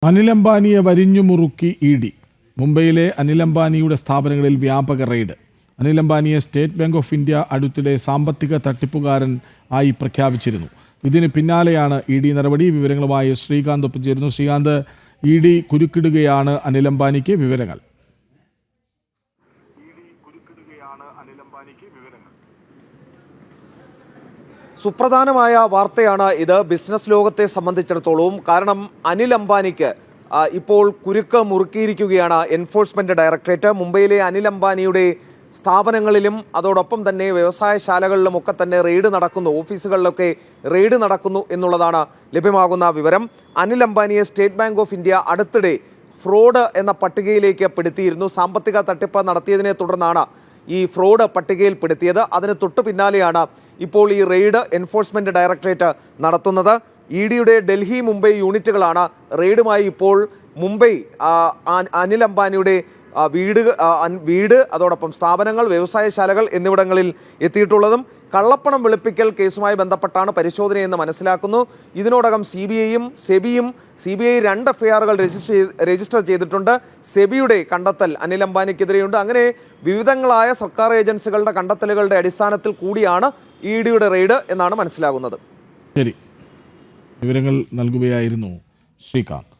Anil അംബാനിയെ വരിഞ്ഞുമുറുക്കി ED. മുംബൈയിലെ അനിൽ അംബാനിയുടെ സ്ഥാപനങ്ങളിൽ വ്യാപക റെയ്ഡ്. അനിൽ അംബാനിയെ സ്റ്റേറ്റ് ബാങ്ക് ഓഫ് ഇന്ത്യ അടുത്തിടെ സാമ്പത്തിക തട്ടിപ്പുകാരൻ ആയി പ്രഖ്യാപിച്ചിരുന്നു. ഇതിന് പിന്നാലെയാണ് ഇ.ഡി. നടപടി. വിവരങ്ങളുമായി ശ്രീകാന്ത് ഒപ്പം ചേരുന്നു. ശ്രീകാന്ത്, ഇ.ഡി. കുരുക്കിടുകയാണ് അനിൽ അംബാനിക്ക് വിവരങ്ങൾ. സുപ്രധാനമായ വാർത്തയാണ് ഇത് ബിസിനസ് ലോകത്തെ സംബന്ധിച്ചിടത്തോളം. കാരണം അനിൽ അംബാനിക്ക് ഇപ്പോൾ കുരുക്ക് മുറുക്കിയിരിക്കുകയാണ് എൻഫോഴ്സ്മെന്റ് ഡയറക്ടറേറ്റ്. മുംബൈയിലെ അനിൽ അംബാനിയുടെ സ്ഥാപനങ്ങളിലും അതോടൊപ്പം തന്നെ വ്യവസായശാലകളിലുമൊക്കെ തന്നെ റെയ്ഡ് നടക്കുന്നു, ഓഫീസുകളിലൊക്കെ റെയ്ഡ് നടക്കുന്നു എന്നുള്ളതാണ് ലഭ്യമാകുന്ന വിവരം. അനിൽ അംബാനിയെ സ്റ്റേറ്റ് ബാങ്ക് ഓഫ് ഇന്ത്യ അടുത്തിടെ ഫ്രോഡ് എന്ന പട്ടികയിലേക്ക് പെടുത്തിയിരുന്നു. സാമ്പത്തിക തട്ടിപ്പ് നടത്തിയതിനെ തുടർന്നാണ് ഈ ഫ്രോഡ് പട്ടികയിൽപ്പെടുത്തിയത്. അതിന് തൊട്ടു പിന്നാലെയാണ് ഇപ്പോൾ ഈ റെയ്ഡ് എൻഫോഴ്സ്മെന്റ് ഡയറക്ടറേറ്റ് നടത്തുന്നത്. ഇ.ഡിയുടെ ഡൽഹി മുംബൈ യൂണിറ്റുകളാണ് റെയ്ഡുമായി ഇപ്പോൾ മുംബൈ അനിൽ അംബാനിയുടെ വീട് അതോടൊപ്പം സ്ഥാപനങ്ങൾ, വ്യവസായശാലകൾ എന്നിവിടങ്ങളിൽ എത്തിയിട്ടുള്ളതും. കള്ളപ്പണം വെളുപ്പിക്കൽ കേസുമായി ബന്ധപ്പെട്ടാണ് പരിശോധനയെന്ന് മനസ്സിലാക്കുന്നു. ഇതിനോടകം CBIയും സെബിയും CBI 2 എഫ്ഐആറുകൾ രജിസ്റ്റർ ചെയ്തിട്ടുണ്ട്. സെബിയുടെ കണ്ടെത്തൽ അനിൽ അംബാനിക്കെതിരെയുണ്ട്. അങ്ങനെ വിവിധങ്ങളായ സർക്കാർ ഏജൻസികളുടെ കണ്ടെത്തലുകളുടെ അടിസ്ഥാനത്തിൽ കൂടിയാണ് ഇ.ഡിയുടെ റെയ്ഡ് എന്നാണ് മനസ്സിലാകുന്നത്. ശരി, വിവരങ്ങൾ നൽകുകയായിരുന്നു ശ്രീകാന്ത്.